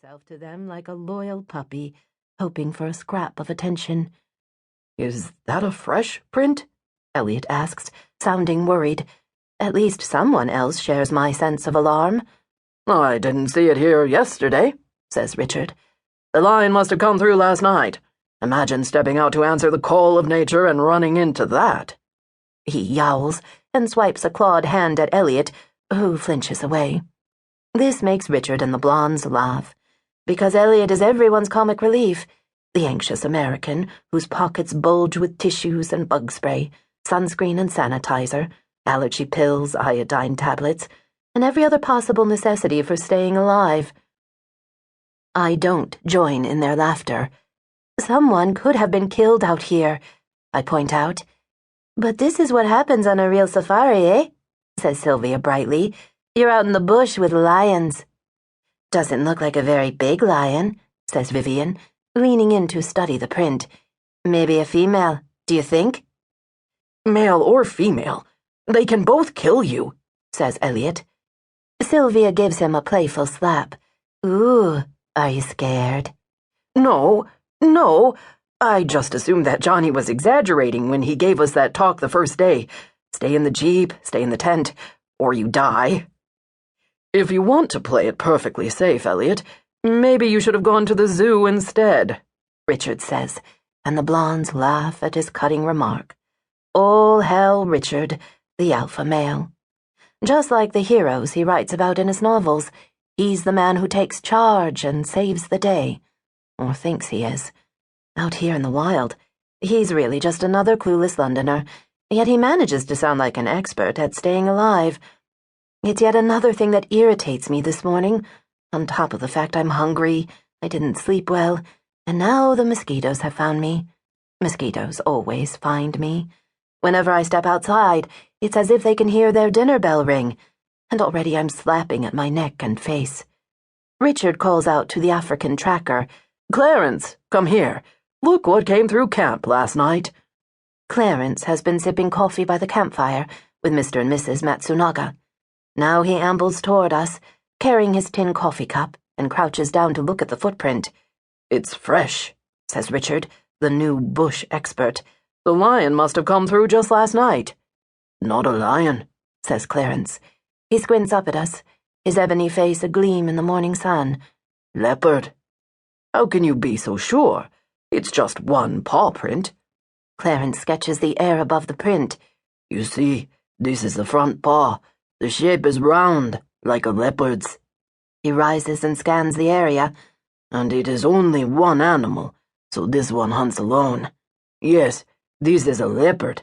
himself to them like a loyal puppy, hoping for a scrap of attention. "Is that a fresh print?" Elliot asks, sounding worried. At least someone else shares my sense of alarm. "I didn't see it here yesterday," says Richard. "The line must have come through last night. Imagine stepping out to answer the call of nature and running into that." He yowls and swipes a clawed hand at Elliot, who flinches away. This makes Richard and the blondes laugh, because Elliot is everyone's comic relief, the anxious American whose pockets bulge with tissues and bug spray, sunscreen and sanitizer, allergy pills, iodine tablets, and every other possible necessity for staying alive. I don't join in their laughter. Someone could have been killed out here, I point out. But this is what happens on a real safari, eh? Says Sylvia brightly. You're out in the bush with lions. Doesn't look like a very big lion, says Vivian, leaning in to study the print. Maybe a female, do you think? "Male or female, they can both kill you," says Elliot. Sylvia gives him a playful slap. Ooh, are you scared? No, I just assumed that Johnny was exaggerating when he gave us that talk the first day. Stay in the Jeep, stay in the tent, or you die. "If you want to play it perfectly safe, Elliot, maybe you should have gone to the zoo instead," Richard says, and the blondes laugh at his cutting remark. All hail Richard, the alpha male. Just like the heroes he writes about in his novels, he's the man who takes charge and saves the day. Or thinks he is. Out here in the wild, he's really just another clueless Londoner, yet he manages to sound like an expert at staying alive. It's yet another thing that irritates me this morning, on top of the fact I'm hungry, I didn't sleep well, and now the mosquitoes have found me. Mosquitoes always find me. Whenever I step outside, it's as if they can hear their dinner bell ring, and already I'm slapping at my neck and face. Richard calls out to the African tracker, "Clarence, come here. Look what came through camp last night." Clarence has been sipping coffee by the campfire with Mr. and Mrs. Matsunaga. Now he ambles toward us, carrying his tin coffee cup, and crouches down to look at the footprint. "It's fresh," says Richard, the new bush expert. "The lion must have come through just last night." "Not a lion," says Clarence. He squints up at us, his ebony face agleam in the morning sun. "Leopard." "How can you be so sure? It's just one paw print." Clarence sketches the air above the print. "You see, this is the front paw. The shape is round, like a leopard's." He rises and scans the area. "And it is only one animal, so this one hunts alone. Yes, this is a leopard."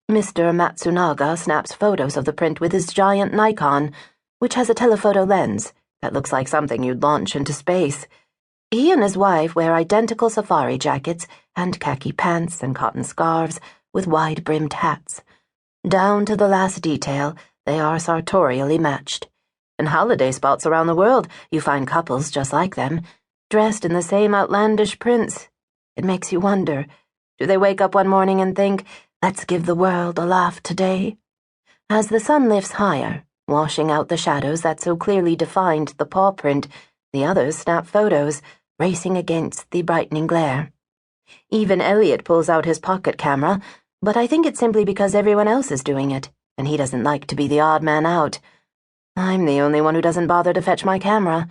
Mr. Matsunaga snaps photos of the print with his giant Nikon, which has a telephoto lens that looks like something you'd launch into space. He and his wife wear identical safari jackets and khaki pants and cotton scarves with wide-brimmed hats. Down to the last detail, they are sartorially matched. In holiday spots around the world, you find couples just like them, dressed in the same outlandish prints. It makes you wonder, do they wake up one morning and think, let's give the world a laugh today? As the sun lifts higher, washing out the shadows that so clearly defined the paw print, the others snap photos, racing against the brightening glare. Even Elliot pulls out his pocket camera, but I think it's simply because everyone else is doing it, and he doesn't like to be the odd man out. I'm the only one who doesn't bother to fetch my camera.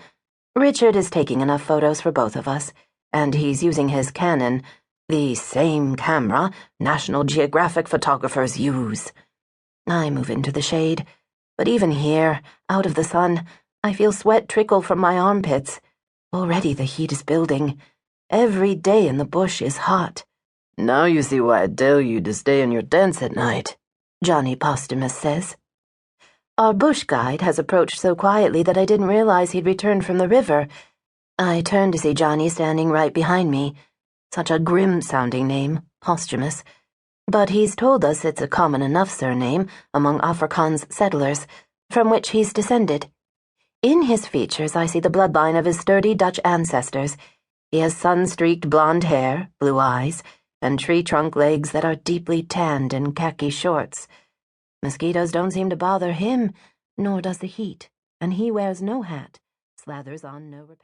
Richard is taking enough photos for both of us, and he's using his Canon, the same camera National Geographic photographers use. I move into the shade, but even here, out of the sun, I feel sweat trickle from my armpits. Already the heat is building. Every day in the bush is hot. "Now you see why I tell you to stay in your tents at night," Johnny Posthumus says. Our bush guide has approached so quietly that I didn't realize he'd returned from the river. I turn to see Johnny standing right behind me. Such a grim-sounding name, Posthumus. But he's told us it's a common enough surname among Afrikaans settlers, from which he's descended. In his features I see the bloodline of his sturdy Dutch ancestors. He has sun-streaked blonde hair, blue eyes, and tree-trunk legs that are deeply tanned in khaki shorts. Mosquitoes don't seem to bother him, nor does the heat, and he wears no hat, slathers on no repellent.